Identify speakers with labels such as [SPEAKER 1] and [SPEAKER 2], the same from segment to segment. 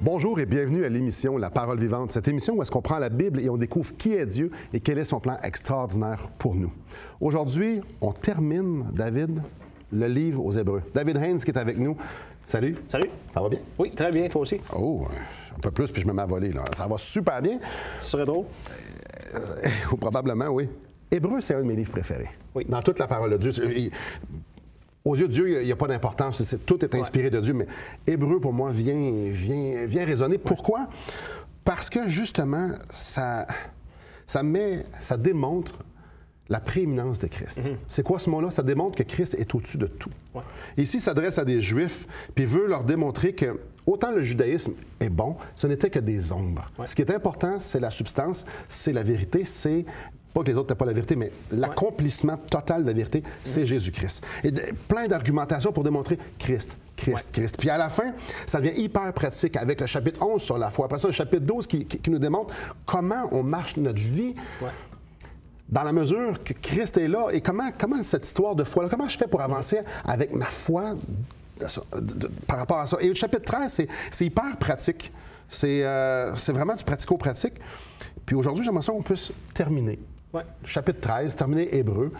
[SPEAKER 1] Bonjour et bienvenue à l'émission La Parole vivante. Cette émission où est-ce qu'on prend la Bible et on découvre qui est Dieu et quel est son plan extraordinaire pour nous. Aujourd'hui, on termine, David, le livre aux Hébreux. David Haynes qui est avec nous. Salut.
[SPEAKER 2] Salut.
[SPEAKER 1] Ça va bien?
[SPEAKER 2] Oui, très bien, toi aussi.
[SPEAKER 1] Oh, un peu plus puis je me mets à voler, là. Ça va super bien.
[SPEAKER 2] Ce serait drôle.
[SPEAKER 1] Probablement, oui. Hébreux, c'est un de mes livres préférés.
[SPEAKER 2] Oui.
[SPEAKER 1] Dans toute la parole de Dieu. Aux yeux de Dieu, il n'y a pas d'importance. Tout est inspiré de Dieu, mais Hébreu, pour moi, vient résonner. Pourquoi? Parce que, justement, ça démontre la prééminence de Christ. C'est quoi ce mot-là? Ça démontre que Christ est au-dessus de tout. Ouais. Ici, il s'adresse à des Juifs, puis veut leur démontrer que autant le judaïsme est bon, ce n'était que des ombres. Ouais. Ce qui est important, c'est la substance, c'est la vérité, c'est... Pas que les autres n'aient pas la vérité, mais l'accomplissement total de la vérité, c'est Jésus-Christ. Et plein d'argumentations pour démontrer Christ. Puis à la fin, ça devient hyper pratique avec le chapitre 11 sur la foi. Après ça, le chapitre 12 qui nous démontre comment on marche notre vie dans la mesure que Christ est là. Et comment cette histoire de foi-là, comment je fais pour avancer avec ma foi par rapport à ça. Et le chapitre 13, c'est hyper pratique. C'est vraiment du pratico-pratique. Puis aujourd'hui, j'aimerais ça qu'on puisse terminer. Chapitre 13, terminer Hébreu.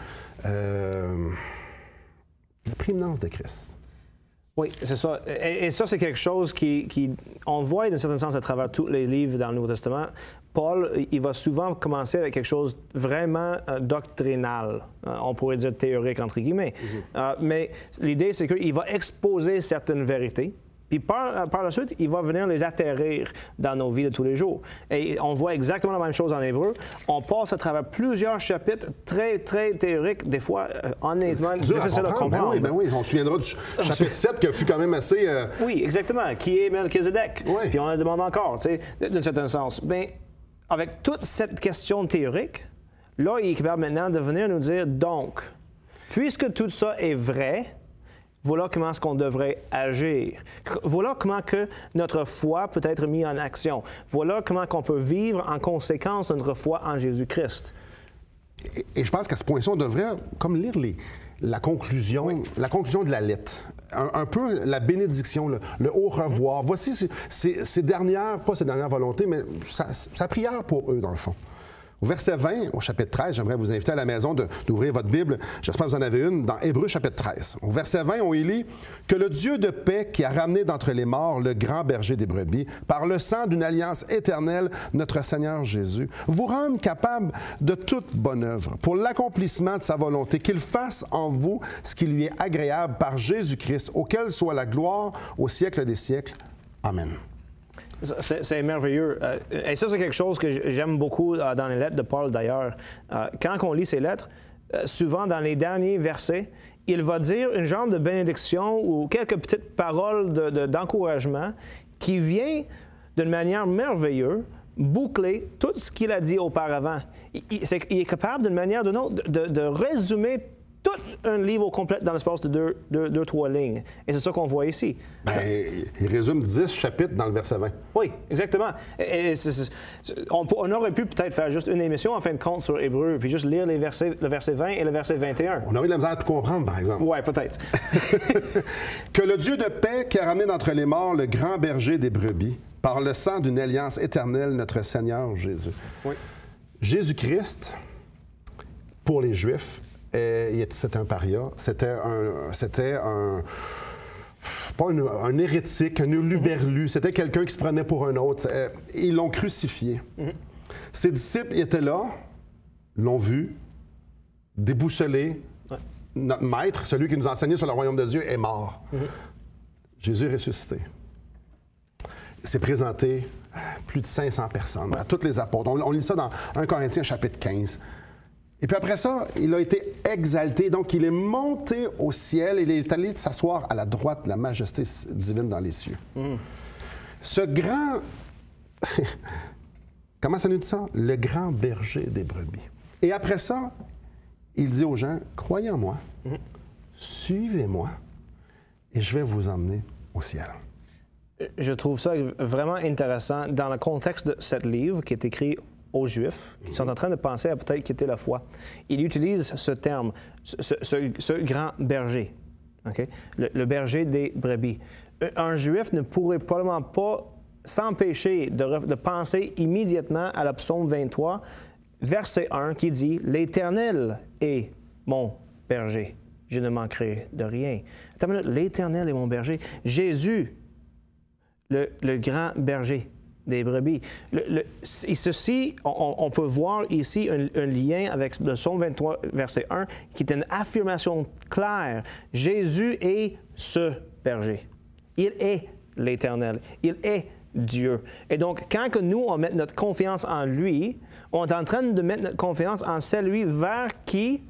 [SPEAKER 1] La prééminence de Christ.
[SPEAKER 2] Oui, c'est ça. Et ça, c'est quelque chose on voit d'un certain sens à travers tous les livres dans le Nouveau Testament. Paul, il va souvent commencer avec quelque chose vraiment doctrinal. On pourrait dire théorique, entre guillemets. Mais l'idée, c'est qu'il va exposer certaines vérités. Puis par la suite, il va venir les atterrir dans nos vies de tous les jours. Et on voit exactement la même chose en hébreu. On passe à travers plusieurs chapitres très, très théoriques, des fois, honnêtement, difficiles à comprendre.
[SPEAKER 1] Ben oui, on se souviendra du chapitre 7 qui fut quand même assez...
[SPEAKER 2] Oui, exactement. Qui est Melchizedek?
[SPEAKER 1] Oui.
[SPEAKER 2] Puis on le demande encore, tu sais, d'un certain sens. Bien, avec toute cette question théorique, là, il est capable maintenant de venir nous dire, donc, puisque tout ça est vrai... Voilà comment est-ce qu'on devrait agir. Voilà comment que notre foi peut être mise en action. Voilà comment qu'on peut vivre en conséquence de notre foi en Jésus-Christ.
[SPEAKER 1] Et je pense qu'à ce point-ci, on devrait comme lire la conclusion de la lettre. Un peu la bénédiction, le au revoir. Voici ses dernières, pas ses dernières volontés, mais sa prière pour eux, dans le fond. Au verset 20, au chapitre 13, j'aimerais vous inviter à la maison d'ouvrir votre Bible. J'espère que vous en avez une, dans Hébreux chapitre 13. Au verset 20, on y lit « Que le Dieu de paix qui a ramené d'entre les morts le grand berger des brebis, par le sang d'une alliance éternelle, notre Seigneur Jésus, vous rende capable de toute bonne œuvre, pour l'accomplissement de sa volonté, qu'il fasse en vous ce qui lui est agréable par Jésus-Christ, auquel soit la gloire au siècle des siècles. Amen. »
[SPEAKER 2] C'est merveilleux. Et ça, c'est quelque chose que j'aime beaucoup dans les lettres de Paul, d'ailleurs. Quand on lit ces lettres, souvent, dans les derniers versets, il va dire une genre de bénédiction ou quelques petites paroles d'encouragement qui vient d'une manière merveilleuse boucler tout ce qu'il a dit auparavant. Il est capable, d'une manière ou d'une autre, de résumer tout un livre au complet dans l'espace de deux, trois lignes. Et c'est ça qu'on voit ici.
[SPEAKER 1] Bien, il résume 10 chapitres dans le verset 20.
[SPEAKER 2] Oui, exactement. On aurait pu peut-être faire juste une émission en fin de compte sur Hébreu, puis juste lire le verset 20 et le verset 21.
[SPEAKER 1] On aurait de la misère à tout comprendre, par exemple.
[SPEAKER 2] Oui, peut-être.
[SPEAKER 1] Que le Dieu de paix qui a ramené d'entre les morts le grand berger des brebis, par le sang d'une alliance éternelle, notre Seigneur Jésus. Oui. Jésus-Christ, pour les Juifs, c'était un paria, c'était pas un hérétique, un huluberlu, c'était quelqu'un qui se prenait pour un autre. Ils l'ont crucifié. Ses disciples étaient là, l'ont vu, déboussolé. Notre maître, celui qui nous enseignait sur le royaume de Dieu, est mort. Jésus est ressuscité. Il s'est présenté à plus de 500 personnes, à tous les apôtres. On lit ça dans 1 Corinthiens chapitre 15. Et puis après ça, il a été exalté. Donc, il est monté au ciel et il est allé s'asseoir à la droite de la majesté divine dans les cieux. Ce grand... Comment ça nous dit ça? Le grand berger des brebis. Et après ça, il dit aux gens, croyez en moi, suivez-moi et je vais vous emmener au ciel.
[SPEAKER 2] Je trouve ça vraiment intéressant dans le contexte de ce livre qui est écrit aux Juifs qui sont en train de penser à peut-être quitter la foi. Il utilise ce terme, ce grand berger, okay? Le berger des brebis. Un Juif ne pourrait probablement pas s'empêcher de penser immédiatement à la psaume 23, verset 1, qui dit « L'Éternel est mon berger, je ne manquerai de rien. » Attends une minute, l'Éternel est mon berger. Jésus, le grand berger des brebis. Et ceci, on peut voir ici un lien avec le psaume 23, verset 1, qui est une affirmation claire. Jésus est ce berger. Il est l'Éternel. Il est Dieu. Et donc, quand que nous, on met notre confiance en lui, on est en train de mettre notre confiance en celui vers qui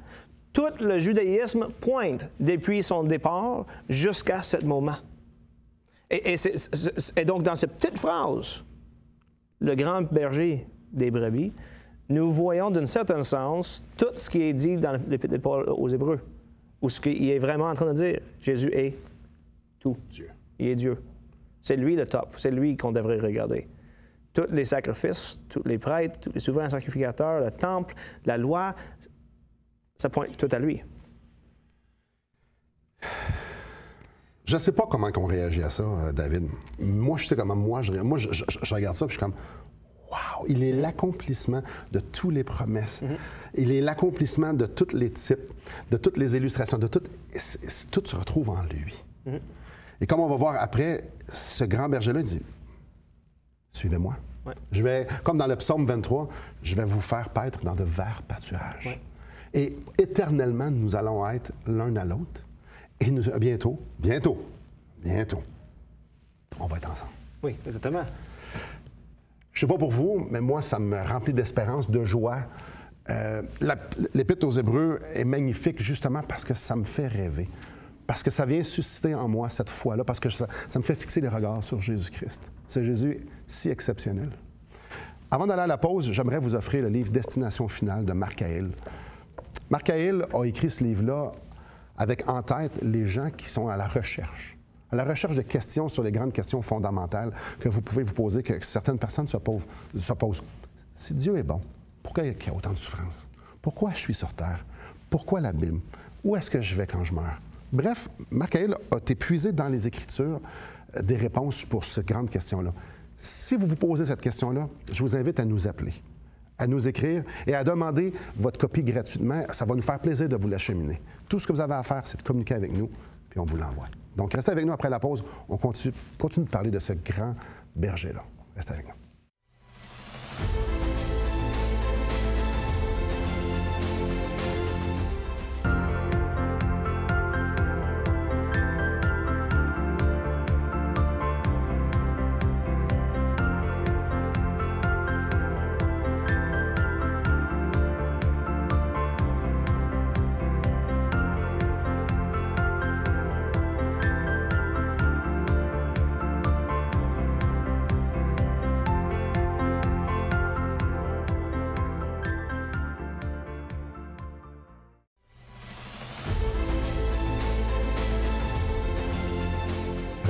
[SPEAKER 2] tout le judaïsme pointe depuis son départ jusqu'à ce moment. Et donc, dans cette petite phrase, le grand berger des brebis, nous voyons d'un certain sens tout ce qui est dit dans l'Épître de Paul aux Hébreux, ou ce qu'il est vraiment en train de dire. Jésus est tout.
[SPEAKER 1] Dieu.
[SPEAKER 2] Il est Dieu. C'est lui le top. C'est lui qu'on devrait regarder. Tous les sacrifices, tous les prêtres, tous les souverains sacrificateurs, le temple, la loi, ça pointe tout à lui.
[SPEAKER 1] Je ne sais pas comment on réagit à ça, David. Moi, je sais comment je regarde ça, puis je suis comme, wow, il est l'accomplissement de toutes les promesses. Il est l'accomplissement de tous les types, de toutes les illustrations, de tout se retrouve en lui. Et comme on va voir après, ce grand berger-là dit, suivez-moi.
[SPEAKER 2] Ouais.
[SPEAKER 1] Je vais, comme dans le psaume 23, je vais vous faire paître dans de verts pâturages.
[SPEAKER 2] Ouais.
[SPEAKER 1] Et éternellement, nous allons être l'un à l'autre. Et bientôt, on va être ensemble.
[SPEAKER 2] Oui, exactement.
[SPEAKER 1] Je ne sais pas pour vous, mais moi, ça me remplit d'espérance, de joie. L'Épître aux Hébreux est magnifique justement parce que ça me fait rêver. Parce que ça vient susciter en moi cette foi-là, parce que ça me fait fixer les regards sur Jésus-Christ. Ce Jésus si exceptionnel. Avant d'aller à la pause, j'aimerais vous offrir le livre Destination finale de Marc Haïl. Marc Haïl a écrit ce livre-là avec en tête les gens qui sont à la recherche de questions sur les grandes questions fondamentales que vous pouvez vous poser, que certaines personnes se posent. Si Dieu est bon, pourquoi il y a autant de souffrance? Pourquoi je suis sur terre? Pourquoi l'abîme? Où est-ce que je vais quand je meurs? Bref, Marc Haïl a épuisé dans les Écritures des réponses pour cette grande question-là. Si vous vous posez cette question-là, je vous invite à nous appeler, à nous écrire et à demander votre copie gratuitement. Ça va nous faire plaisir de vous l'acheminer. Tout ce que vous avez à faire, c'est de communiquer avec nous, puis on vous l'envoie. Donc, restez avec nous après la pause. On continue de parler de ce grand berger-là. Restez avec nous.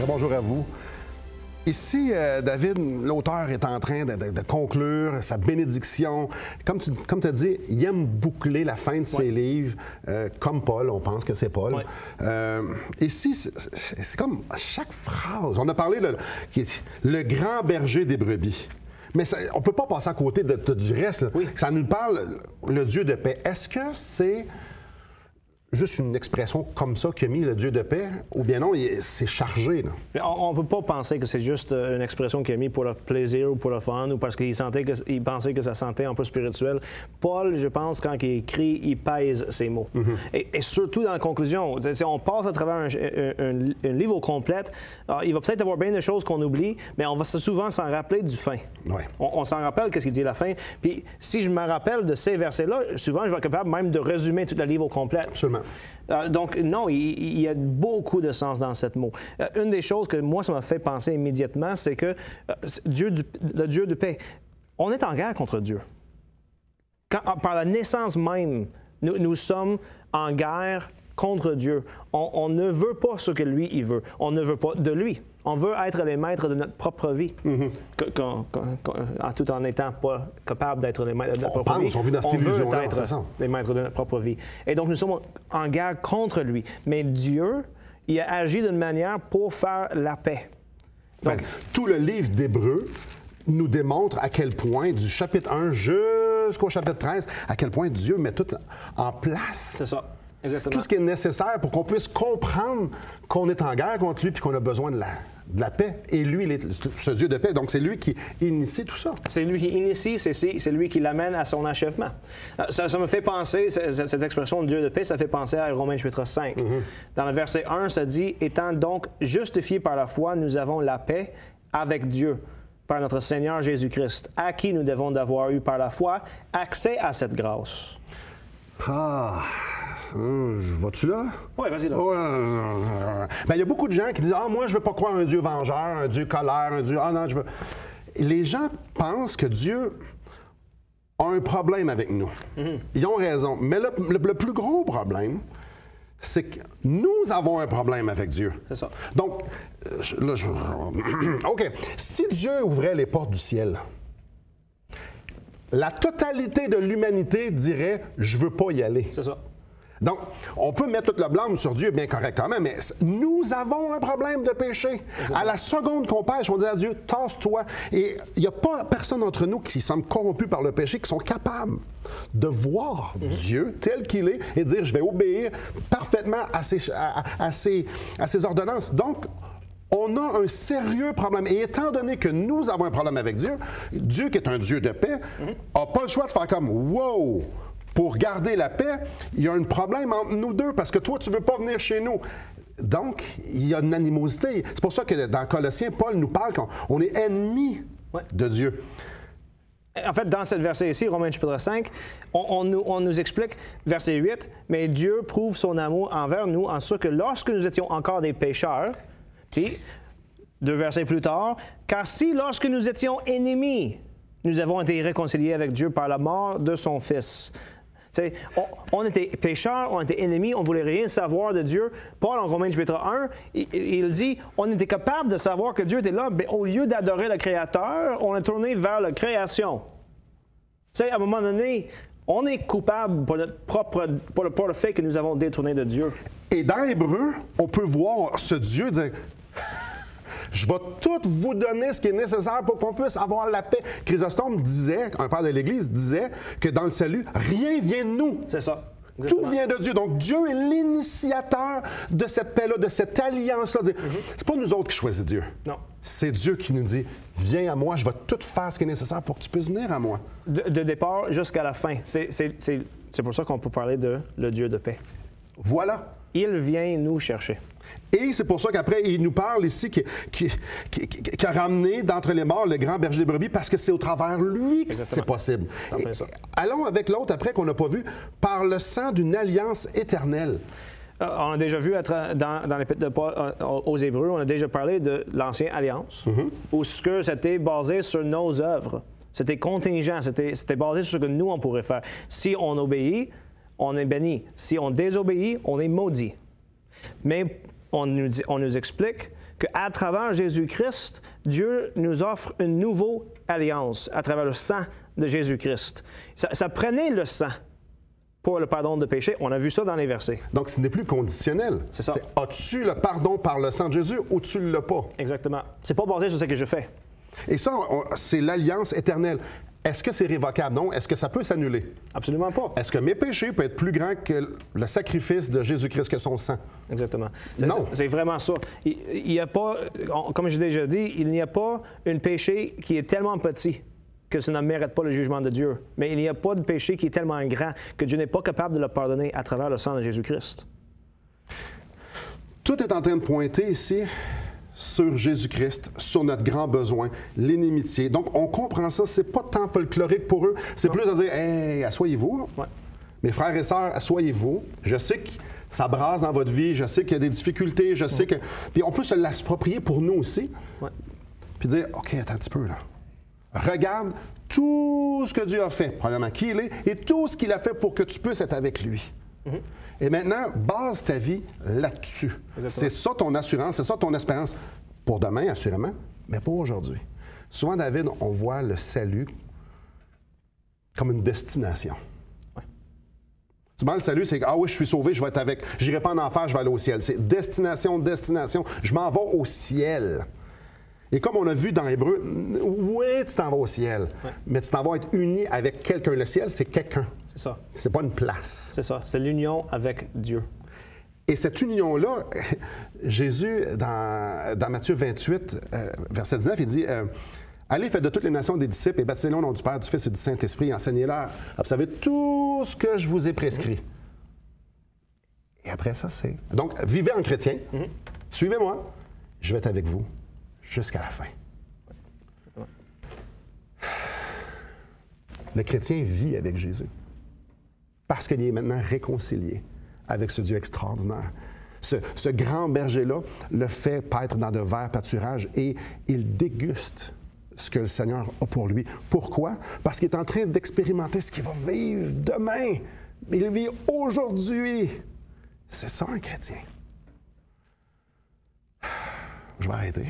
[SPEAKER 1] Bonjour à vous. Ici, David, l'auteur est en train de conclure sa bénédiction. Comme tu as dit, il aime boucler la fin de ses livres, comme Paul, on pense que c'est Paul. Ouais. Ici, c'est comme à chaque phrase. On a parlé le grand berger des brebis. Mais ça, on ne peut pas passer à côté du reste. Là. Oui. Ça nous parle, le Dieu de paix. Est-ce que c'est juste une expression comme ça qu'a mis le Dieu de paix, ou bien non, c'est chargé, là?
[SPEAKER 2] On ne peut pas penser que c'est juste une expression qu'il a mis pour le plaisir ou pour le fun, ou parce qu'il pensait que ça sentait un peu spirituel. Paul, je pense, quand il écrit, il pèse ses mots. Et surtout dans la conclusion, si on passe à travers un livre au complet, il va peut-être avoir bien des choses qu'on oublie, mais on va souvent s'en rappeler du fin.
[SPEAKER 1] Ouais.
[SPEAKER 2] On s'en rappelle qu'est-ce qu'il dit à la fin. Puis si je me rappelle de ces versets-là, souvent, je vais être capable même de résumer tout le livre au complet.
[SPEAKER 1] Absolument.
[SPEAKER 2] Donc, non, il y a beaucoup de sens dans ce mot. Une des choses que moi, ça m'a fait penser immédiatement, c'est que le Dieu de paix, on est en guerre contre Dieu. Par la naissance même, nous sommes en guerre contre Dieu. On ne veut pas ce que lui, il veut. On ne veut pas de lui. On veut être les maîtres de notre propre vie, tout en n'étant pas capable d'être les maîtres de notre propre vie.
[SPEAKER 1] On vit dans cette illusion-là,
[SPEAKER 2] être les maîtres de notre propre vie. Et donc, nous sommes en guerre contre lui. Mais Dieu, il a agi d'une manière pour faire la paix.
[SPEAKER 1] Ben, tout le livre d'Hébreux nous démontre à quel point, du chapitre 1 jusqu'au chapitre 13, à quel point Dieu met tout en place.
[SPEAKER 2] C'est ça, exactement.
[SPEAKER 1] Tout ce qui est nécessaire pour qu'on puisse comprendre qu'on est en guerre contre lui puis qu'on a besoin de la paix. Et lui, il est ce Dieu de paix. Donc, c'est lui qui initie tout ça.
[SPEAKER 2] C'est lui qui initie, c'est lui qui l'amène à son achèvement. Ça me fait penser, cette expression de Dieu de paix, ça fait penser à Romains chapitre 5. Dans le verset 1, ça dit « Étant donc justifiés par la foi, nous avons la paix avec Dieu, par notre Seigneur Jésus-Christ, à qui nous devons d'avoir eu par la foi accès à cette grâce. »
[SPEAKER 1] Vas-tu là?
[SPEAKER 2] Oui, vas-y là.
[SPEAKER 1] Ben, il y a beaucoup de gens qui disent « Ah, moi, je ne veux pas croire un Dieu vengeur, un Dieu colère, un Dieu... Ah non, je veux... » Les gens pensent que Dieu a un problème avec nous. Ils ont raison. Mais le plus gros problème, c'est que nous avons un problème avec Dieu.
[SPEAKER 2] C'est ça.
[SPEAKER 1] Donc, là, OK. Si Dieu ouvrait les portes du ciel, la totalité de l'humanité dirait « Je veux pas y aller. »
[SPEAKER 2] C'est ça.
[SPEAKER 1] Donc, on peut mettre tout le blâme sur Dieu bien correctement, mais nous avons un problème de péché. À la seconde qu'on pêche, on dit à Dieu, tasse-toi. Et il n'y a pas personne d'entre nous qui sommes corrompus par le péché qui sont capables de voir Dieu tel qu'il est et dire, je vais obéir parfaitement à ses ordonnances. Donc, on a un sérieux problème. Et étant donné que nous avons un problème avec Dieu, Dieu qui est un Dieu de paix, n'a pas le choix de faire comme, wow! Pour garder la paix, il y a un problème entre nous deux parce que toi, tu ne veux pas venir chez nous. Donc, il y a une animosité. C'est pour ça que dans Colossiens, Paul nous parle qu'on est ennemis de Dieu.
[SPEAKER 2] En fait, dans ce verset ici, Romains chapitre 5, on nous explique, verset 8, « Mais Dieu prouve son amour envers nous en ce que lorsque nous étions encore des pécheurs, puis, 2 versets plus tard, « Car si lorsque nous étions ennemis, nous avons été réconciliés avec Dieu par la mort de son Fils. » On était pécheurs, on était ennemis, on ne voulait rien savoir de Dieu. Paul, en Romains chapitre 1, il dit, on était capable de savoir que Dieu était là, mais au lieu d'adorer le Créateur, on est tourné vers la création. À un moment donné, on est coupable pour le fait que nous avons détourné de Dieu.
[SPEAKER 1] Et dans Hébreux, on peut voir ce Dieu dire... Je vais tout vous donner ce qui est nécessaire pour qu'on puisse avoir la paix. Chrysostome disait, un père de l'Église disait que dans le salut, rien vient de nous.
[SPEAKER 2] C'est ça. Exactement.
[SPEAKER 1] Tout vient de Dieu. Donc, Dieu est l'initiateur de cette paix-là, de cette alliance-là. C'est pas nous autres qui choisissons Dieu.
[SPEAKER 2] Non.
[SPEAKER 1] C'est Dieu qui nous dit, viens à moi, je vais tout faire ce qui est nécessaire pour que tu puisses venir à moi.
[SPEAKER 2] De départ jusqu'à la fin. C'est pour ça qu'on peut parler de le Dieu de paix.
[SPEAKER 1] Voilà.
[SPEAKER 2] Il vient nous chercher.
[SPEAKER 1] Et c'est pour ça qu'après, il nous parle ici qu'il a ramené d'entre les morts le grand berger des brebis parce que c'est au travers lui que c'est possible. Allons avec l'autre après qu'on n'a pas vu, par le sang d'une alliance éternelle.
[SPEAKER 2] On a déjà vu dans l'Épître de Paul aux Hébreux, on a déjà parlé de l'Ancienne Alliance, où ce que c'était basé sur nos œuvres. C'était contingent, c'était basé sur ce que nous, on pourrait faire. Si on obéit, on est béni. Si on désobéit, on est maudit. Mais on nous explique qu'à travers Jésus-Christ, Dieu nous offre une nouvelle alliance à travers le sang de Jésus-Christ. Ça prenait le sang pour le pardon de péché. On a vu ça dans les versets.
[SPEAKER 1] Donc, ce n'est plus conditionnel.
[SPEAKER 2] C'est ça.
[SPEAKER 1] As-tu le pardon par le sang de Jésus ou tu ne l'as pas?
[SPEAKER 2] Exactement. C'est pas basé sur ce que je fais.
[SPEAKER 1] Et ça, c'est l'alliance éternelle. Est-ce que c'est révocable? Non. Est-ce que ça peut s'annuler?
[SPEAKER 2] Absolument pas.
[SPEAKER 1] Est-ce que mes péchés peuvent être plus grands que le sacrifice de Jésus-Christ, que son sang?
[SPEAKER 2] Exactement.
[SPEAKER 1] Non.
[SPEAKER 2] C'est vraiment ça. Il n'y a pas, comme j'ai déjà dit, il n'y a pas un péché qui est tellement petit que ça ne mérite pas le jugement de Dieu. Mais il n'y a pas de péché qui est tellement grand que Dieu n'est pas capable de le pardonner à travers le sang de Jésus-Christ.
[SPEAKER 1] Tout est en train de pointer ici sur Jésus-Christ, sur notre grand besoin, l'inimitié. Donc, on comprend ça. C'est pas tant folklorique pour eux. C'est plus à dire, hey, asseyez-vous.
[SPEAKER 2] Ouais.
[SPEAKER 1] Mes frères et sœurs, asseyez-vous. Je sais que ça brasse dans votre vie. Je sais qu'il y a des difficultés. Je sais que... Puis on peut se l'approprier pour nous aussi.
[SPEAKER 2] Ouais.
[SPEAKER 1] Puis dire, OK, attends un petit peu, là. Regarde tout ce que Dieu a fait, premièrement, qui il est, et tout ce qu'il a fait pour que tu puisses être avec lui. Et maintenant, base ta vie là-dessus. C'est ça ton assurance, c'est ça ton espérance. Pour demain, assurément, mais pas aujourd'hui. Souvent, David, on voit le salut comme une destination.
[SPEAKER 2] Ouais.
[SPEAKER 1] Souvent, le salut, c'est que, ah oui, je suis sauvé, je vais être avec. Je n'irai pas en enfer, je vais aller au ciel. C'est destination, destination. Je m'en vais au ciel. Et comme on a vu dans Hébreu, oui, tu t'en vas au ciel, mais tu t'en vas être uni avec quelqu'un. Le ciel, c'est quelqu'un.
[SPEAKER 2] C'est ça.
[SPEAKER 1] C'est pas une place.
[SPEAKER 2] C'est ça. C'est l'union avec Dieu.
[SPEAKER 1] Et cette union-là, Jésus, dans Matthieu 28, verset 19, il dit allez, faites de toutes les nations des disciples et baptisez-les au nom du Père, du Fils et du Saint-Esprit, et enseignez-leur à observer tout ce que je vous ai prescrit. Et après ça, c'est... Donc, vivez en chrétien, suivez-moi, je vais être avec vous jusqu'à la fin. Le chrétien vit avec Jésus parce qu'il est maintenant réconcilié avec ce Dieu extraordinaire. Ce grand berger-là le fait paître dans de verts pâturages et il déguste ce que le Seigneur a pour lui. Pourquoi? Parce qu'il est en train d'expérimenter ce qu'il va vivre demain. Il vit aujourd'hui. C'est ça un chrétien. Je vais arrêter.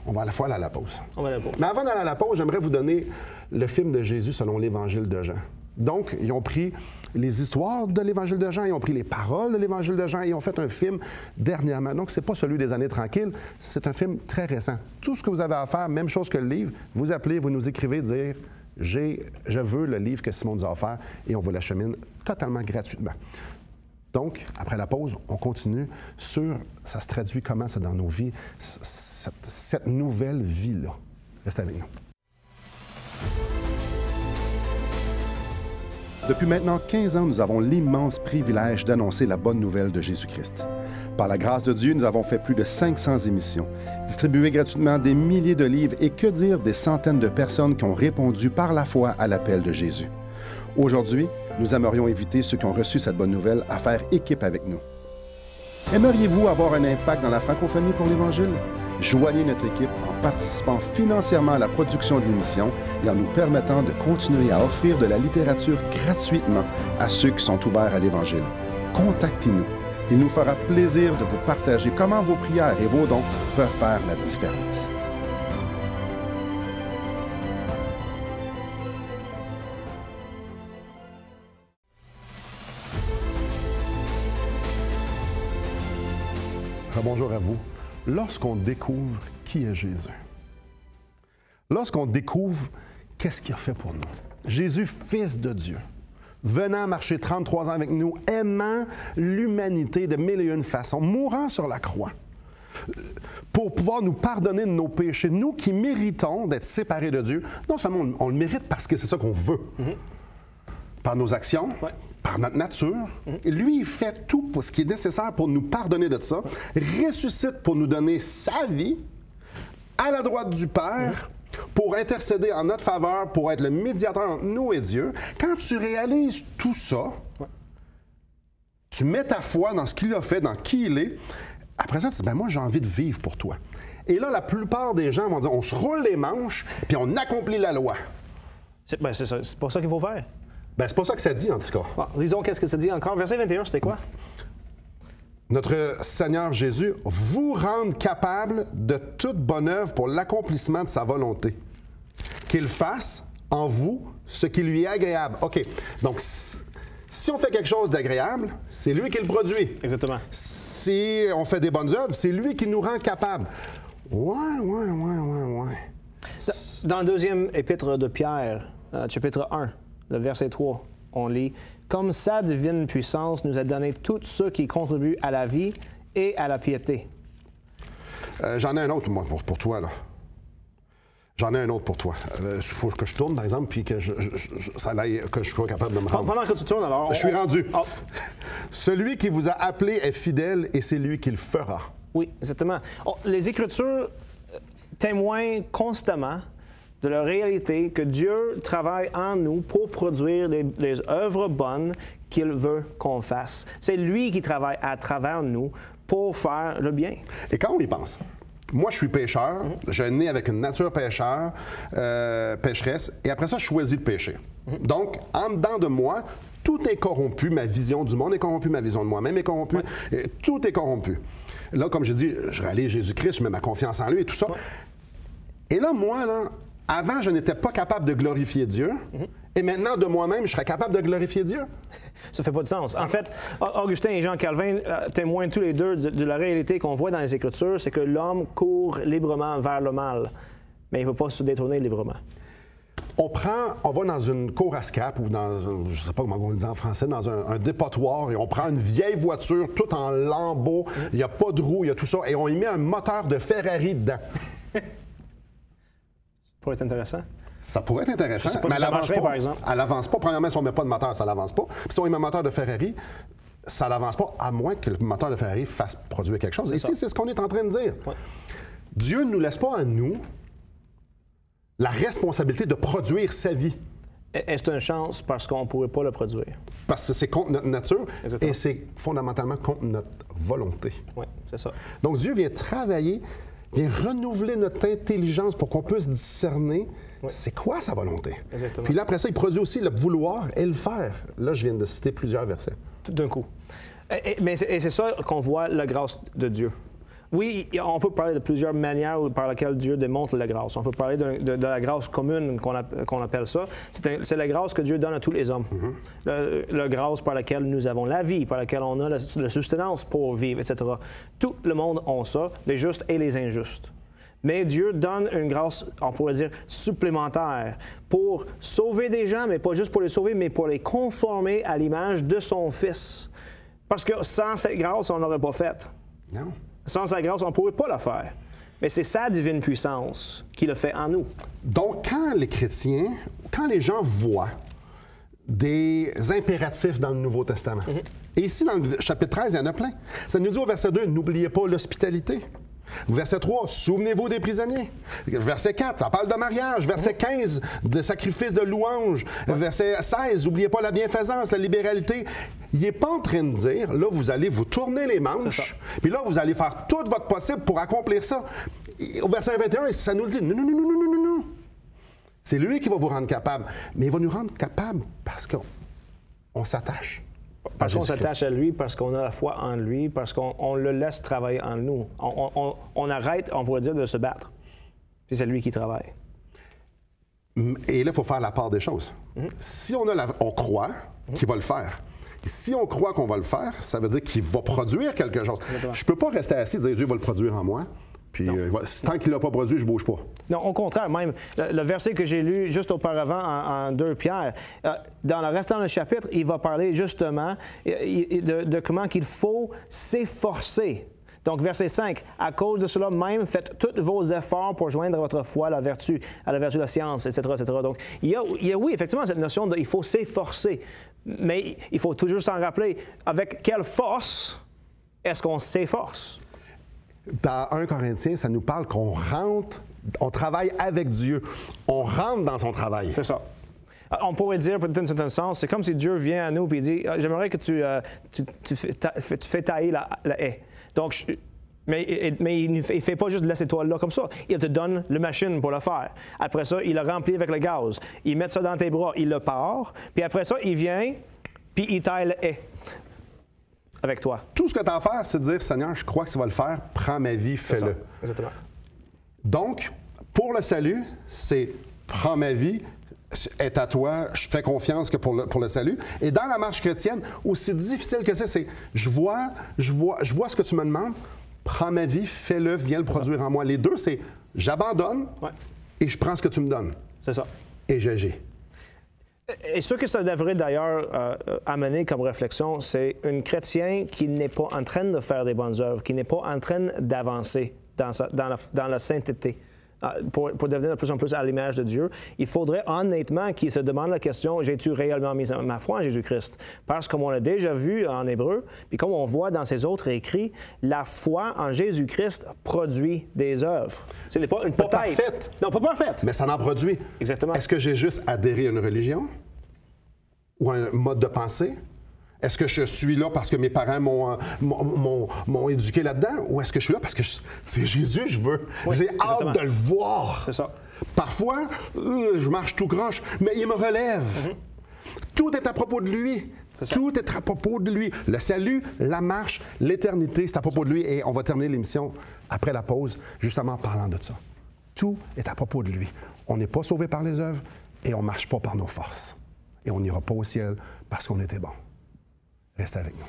[SPEAKER 1] On va à la fois aller à la pause.
[SPEAKER 2] On va à la pause.
[SPEAKER 1] Mais avant d'aller à la pause, j'aimerais vous donner le film de Jésus selon l'Évangile de Jean. Donc, ils ont pris les histoires de l'Évangile de Jean, ils ont pris les paroles de l'Évangile de Jean et ils ont fait un film dernièrement. Donc, ce n'est pas celui des années tranquilles, c'est un film très récent. Tout ce que vous avez à faire, même chose que le livre, vous appelez, vous nous écrivez, dire « Je veux le livre que Simon nous a offert » et on vous l'achemine totalement gratuitement. Donc, après la pause, on continue sur ça se traduit comment ça dans nos vies, cette nouvelle vie-là. Restez avec nous. Depuis maintenant 15 ans, nous avons l'immense privilège d'annoncer la bonne nouvelle de Jésus-Christ. Par la grâce de Dieu, nous avons fait plus de 500 émissions, distribué gratuitement des milliers de livres et que dire des centaines de personnes qui ont répondu par la foi à l'appel de Jésus. Aujourd'hui, nous aimerions inviter ceux qui ont reçu cette bonne nouvelle à faire équipe avec nous. Aimeriez-vous avoir un impact dans la francophonie pour l'Évangile? Joignez notre équipe en participant financièrement à la production de l'émission et en nous permettant de continuer à offrir de la littérature gratuitement à ceux qui sont ouverts à l'Évangile. Contactez-nous. Il nous fera plaisir de vous partager comment vos prières et vos dons peuvent faire la différence. Bonjour à vous. Lorsqu'on découvre qui est Jésus, lorsqu'on découvre qu'est-ce qu'il a fait pour nous, Jésus, Fils de Dieu, venant marcher 33 ans avec nous, aimant l'humanité de mille et une façons, mourant sur la croix, pour pouvoir nous pardonner de nos péchés, nous qui méritons d'être séparés de Dieu, non seulement on le mérite parce que c'est ça qu'on veut, par nos actions, par notre nature. Lui, il fait tout pour ce qui est nécessaire pour nous pardonner de ça, ressuscite pour nous donner sa vie à la droite du Père, pour intercéder en notre faveur, pour être le médiateur entre nous et Dieu. Quand tu réalises tout ça, tu mets ta foi dans ce qu'il a fait, dans qui il est, après ça, tu dis, ben moi, j'ai envie de vivre pour toi. Et là, la plupart des gens vont dire, on se roule les manches, puis on accomplit la loi.
[SPEAKER 2] C'est pas ça qu'il faut faire.
[SPEAKER 1] Ben, c'est pas ça que ça dit, en tout cas.
[SPEAKER 2] Bon, lisons qu'est-ce que ça dit encore. Verset 21, c'était quoi?
[SPEAKER 1] Notre Seigneur Jésus vous rende capable de toute bonne œuvre pour l'accomplissement de sa volonté. Qu'il fasse en vous ce qui lui est agréable. OK. Donc, si on fait quelque chose d'agréable, c'est lui qui le produit.
[SPEAKER 2] Exactement.
[SPEAKER 1] Si on fait des bonnes œuvres, c'est lui qui nous rend capable. Ouais.
[SPEAKER 2] Dans le deuxième épître de Pierre, chapitre 1, le verset 3, on lit « Comme sa divine puissance nous a donné tout ce qui contribue à la vie et à la piété. »
[SPEAKER 1] J'en ai un autre, moi, pour toi, là. J'en ai un autre pour toi. Il faut que je tourne, par exemple, puis que je sois capable de me rendre.
[SPEAKER 2] Pendant que tu tournes, alors...
[SPEAKER 1] Je suis rendu. Oh. Celui qui vous a appelé est fidèle et c'est lui qui le fera.
[SPEAKER 2] Oui, exactement. Les Écritures témoignent constamment de la réalité que Dieu travaille en nous pour produire les œuvres bonnes qu'il veut qu'on fasse. C'est lui qui travaille à travers nous pour faire le bien.
[SPEAKER 1] Et quand on y pense, moi, je suis pécheur, je suis né avec une nature pécheresse, et après ça, je choisis de pécher. Donc, en dedans de moi, tout est corrompu, ma vision du monde est corrompue, ma vision de moi-même est corrompue, et tout est corrompu. Là, comme je dis, je réalise Jésus-Christ, je mets ma confiance en lui et tout ça. Et là, moi, là, avant, je n'étais pas capable de glorifier Dieu. Et maintenant, de moi-même, je serais capable de glorifier Dieu.
[SPEAKER 2] Ça fait pas de sens. En fait, Augustin et Jean Calvin témoignent tous les deux de la réalité qu'on voit dans les Écritures, c'est que l'homme court librement vers le mal, mais il ne peut pas se détourner librement.
[SPEAKER 1] On va dans une cour à scrap ou dans, je ne sais pas comment on le dit en français, dans un dépotoir et on prend une vieille voiture toute en lambeaux, il n'y a pas de roue, il y a tout ça, et on y met un moteur de Ferrari dedans.
[SPEAKER 2] Ça pourrait être intéressant.
[SPEAKER 1] Ça pourrait être intéressant,
[SPEAKER 2] Je sais pas
[SPEAKER 1] mais
[SPEAKER 2] si ça marcherait, par exemple.
[SPEAKER 1] Elle n'avance pas. Premièrement, si on ne met pas de moteur, ça n'avance pas. Puis si on met un moteur de Ferrari, ça n'avance pas, à moins que le moteur de Ferrari fasse produire quelque chose. Ici, c'est ce qu'on est en train de dire.
[SPEAKER 2] Ouais.
[SPEAKER 1] Dieu ne nous laisse pas à nous la responsabilité de produire sa vie.
[SPEAKER 2] Est-ce une chance parce qu'on ne pourrait pas le produire?
[SPEAKER 1] Parce que c'est contre notre nature.
[SPEAKER 2] Exactement.
[SPEAKER 1] Et c'est fondamentalement contre notre volonté.
[SPEAKER 2] Oui, c'est ça.
[SPEAKER 1] Donc Dieu vient travailler, vient renouveler notre intelligence pour qu'on puisse discerner c'est quoi sa volonté.
[SPEAKER 2] Exactement.
[SPEAKER 1] Puis là, après ça, il produit aussi le vouloir et le faire. Là, je viens de citer plusieurs versets.
[SPEAKER 2] Tout d'un coup. Mais c'est ça qu'on voit la grâce de Dieu. Oui, on peut parler de plusieurs manières par lesquelles Dieu démontre la grâce. On peut parler de la grâce commune qu'on appelle ça. C'est la grâce que Dieu donne à tous les hommes. La grâce par laquelle nous avons la vie, par laquelle on a la subsistance pour vivre, etc. Tout le monde a ça, les justes et les injustes. Mais Dieu donne une grâce, on pourrait dire, supplémentaire pour sauver des gens, mais pas juste pour les sauver, mais pour les conformer à l'image de son Fils. Parce que sans cette grâce, on n'aurait pas fait.
[SPEAKER 1] Non.
[SPEAKER 2] Sans sa grâce, on ne pourrait pas la faire. Mais c'est sa divine puissance qui le fait en nous.
[SPEAKER 1] Donc, quand les chrétiens, quand les gens voient des impératifs dans le Nouveau Testament, et ici, dans le chapitre 13, il y en a plein. Ça nous dit au verset 2, n'oubliez pas l'hospitalité. Verset 3, souvenez-vous des prisonniers. Verset 4, ça parle de mariage. Verset 15, de sacrifice de louange. Verset 16, n'oubliez pas la bienfaisance, la libéralité. Il n'est pas en train de dire, là, vous allez vous tourner les manches, puis là, vous allez faire tout votre possible pour accomplir ça. Au verset 21, ça nous le dit, non, non, non, non, non, non, non. C'est lui qui va vous rendre capable. Mais il va nous rendre capable parce qu'on s'attache.
[SPEAKER 2] Parce qu'on s'attache à lui, parce qu'on a la foi en lui, parce qu'on le laisse travailler en nous. On arrête, on pourrait dire, de se battre. Puis c'est lui qui travaille.
[SPEAKER 1] Et là, il faut faire la part des choses. Si on croit qu'il va le faire, si on croit qu'on va le faire, ça veut dire qu'il va produire quelque chose.
[SPEAKER 2] Exactement.
[SPEAKER 1] Je ne peux pas rester assis et dire Dieu va le produire en moi. Puis tant qu'il ne l'a pas produit, je ne bouge pas.
[SPEAKER 2] Non, au contraire, même. Le verset que j'ai lu juste auparavant en 2 Pierre, dans le restant du chapitre, il va parler justement de comment qu'il faut s'efforcer. Donc, verset 5, « À cause de cela même, faites tous vos efforts pour joindre à votre foi la vertu, à la vertu la science, etc. etc. » Donc, il y a, oui, effectivement, cette notion de « il faut s'efforcer ». Mais il faut toujours s'en rappeler, avec quelle force est-ce qu'on s'efforce?
[SPEAKER 1] Dans 1 Corinthiens, ça nous parle qu'on rentre, on travaille avec Dieu. On rentre dans son travail.
[SPEAKER 2] C'est ça. On pourrait dire, peut-être dans un certain sens, c'est comme si Dieu vient à nous et dit « J'aimerais que tu fais tailler la haie. » Donc, mais il ne fait pas juste laisser toi là comme ça. Il te donne la machine pour le faire. Après ça, il le remplit avec le gaz. Il met ça dans tes bras, il le part. Puis après ça, il vient, puis il taille la haie. Avec toi.
[SPEAKER 1] Tout ce que tu as à faire, c'est de dire, Seigneur, je crois que tu vas le faire, prends ma vie, fais-le.
[SPEAKER 2] Exactement.
[SPEAKER 1] Donc, pour le salut, c'est prends ma vie, est à toi, je fais confiance que pour le salut. Et dans la marche chrétienne, aussi difficile que c'est je vois ce que tu me demandes, prends ma vie, fais-le, viens le produire en moi. Les deux, c'est j'abandonne et je prends ce que tu me donnes.
[SPEAKER 2] C'est ça.
[SPEAKER 1] Et j'agis.
[SPEAKER 2] Et ce que ça devrait d'ailleurs amener comme réflexion, c'est un chrétien qui n'est pas en train de faire des bonnes œuvres, qui n'est pas en train d'avancer dans la sainteté, pour devenir de plus en plus à l'image de Dieu. Il faudrait honnêtement qu'il se demande la question, j'ai-tu réellement mis ma foi en Jésus-Christ? Parce que comme on l'a déjà vu en hébreu, puis comme on voit dans ces autres écrits, la foi en Jésus-Christ produit des œuvres. Ce n'est pas une
[SPEAKER 1] Pas parfaite.
[SPEAKER 2] Non, pas parfaite.
[SPEAKER 1] Mais ça en produit.
[SPEAKER 2] Exactement.
[SPEAKER 1] Est-ce que j'ai juste adhéré à une religion? Ou un mode de pensée? Est-ce que je suis là parce que mes parents m'ont éduqué là-dedans? Ou est-ce que je suis là parce que c'est Jésus, je veux?
[SPEAKER 2] Oui,
[SPEAKER 1] j'ai hâte de le voir.
[SPEAKER 2] C'est ça.
[SPEAKER 1] Parfois, je marche tout croche, mais il me relève. Tout est à propos de lui. Tout est à propos de lui. Le salut, la marche, l'éternité, c'est à propos de lui. Et on va terminer l'émission après la pause, justement en parlant de ça. Tout est à propos de lui. On n'est pas sauvé par les œuvres et on ne marche pas par nos forces. Et on n'ira pas au ciel parce qu'on était bon. Restez avec nous.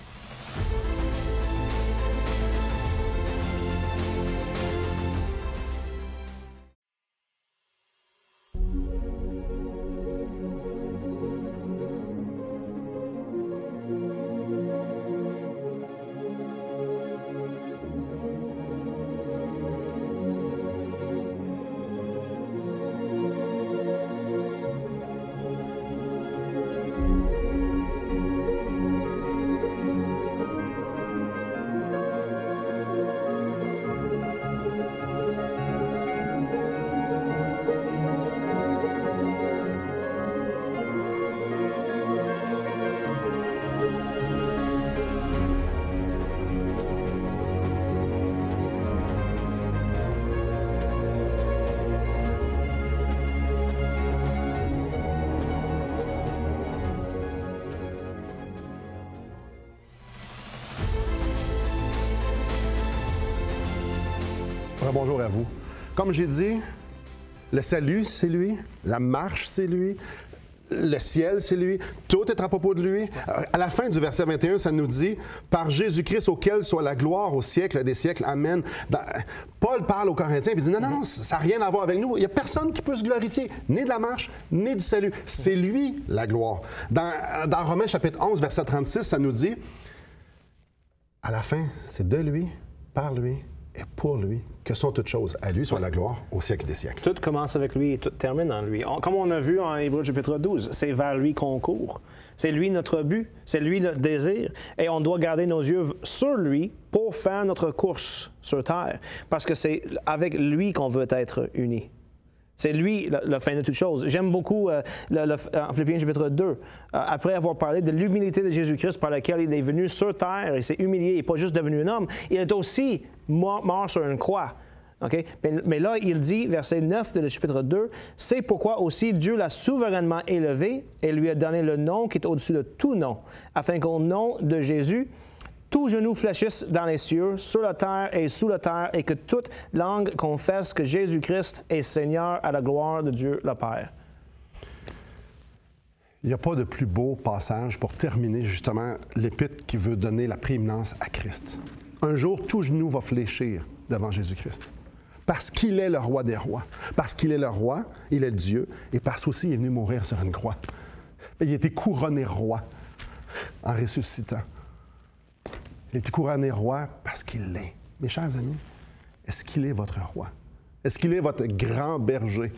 [SPEAKER 1] Bonjour à vous. Comme j'ai dit, le salut, c'est lui. La marche, c'est lui. Le ciel, c'est lui. Tout est à propos de lui. À la fin du verset 21, ça nous dit « Par Jésus-Christ, auquel soit la gloire au siècle des siècles. Amen. » Paul parle aux Corinthiens et dit « Non, ça n'a rien à voir avec nous. Il n'y a personne qui peut se glorifier, ni de la marche, ni du salut. C'est lui, la gloire. » Dans Romains chapitre 11, verset 36, ça nous dit « À la fin, c'est de lui, par lui, et pour lui, que sont toutes choses. À lui soit la gloire au siècle des siècles. »
[SPEAKER 2] Tout commence avec lui et tout termine en lui. Comme on a vu en Hébreux chapitre 12, c'est vers lui qu'on court. C'est lui notre but, c'est lui notre désir. Et on doit garder nos yeux sur lui pour faire notre course sur terre. Parce que c'est avec lui qu'on veut être unis. C'est lui la fin de toute chose. J'aime beaucoup en Philippiens chapitre 2, après avoir parlé de l'humilité de Jésus-Christ par laquelle il est venu sur terre, il s'est humilié, il n'est pas juste devenu un homme, il est aussi mort sur une croix. Okay? Mais là, il dit, verset 9 de le chapitre 2, « C'est pourquoi aussi Dieu l'a souverainement élevé et lui a donné le nom qui est au-dessus de tout nom, afin qu'au nom de Jésus, tout genou fléchisse dans les cieux, sur la terre et sous la terre, et que toute langue confesse que Jésus-Christ est Seigneur à la gloire de Dieu le Père. »
[SPEAKER 1] Il n'y a pas de plus beau passage pour terminer justement l'épître qui veut donner la prééminence à Christ. Un jour, tout genou va fléchir devant Jésus-Christ. Parce qu'il est le roi des rois. Parce qu'il est le roi, il est le Dieu, et parce aussi il est venu mourir sur une croix. Il a été couronné roi en ressuscitant. Il a été couronné roi parce qu'il l'est. Mes chers amis, est-ce qu'il est votre roi? Est-ce qu'il est votre grand berger?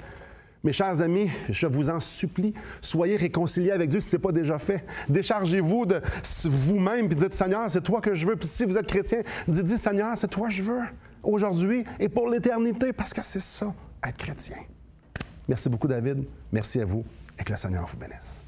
[SPEAKER 1] Mes chers amis, je vous en supplie, soyez réconciliés avec Dieu si ce n'est pas déjà fait. Déchargez-vous de vous-même et dites « Seigneur, c'est toi que je veux. » Puis si vous êtes chrétien, dites « Seigneur, c'est toi que je veux, aujourd'hui et pour l'éternité, parce que c'est ça, être chrétien. » Merci beaucoup, David. Merci à vous et que le Seigneur vous bénisse.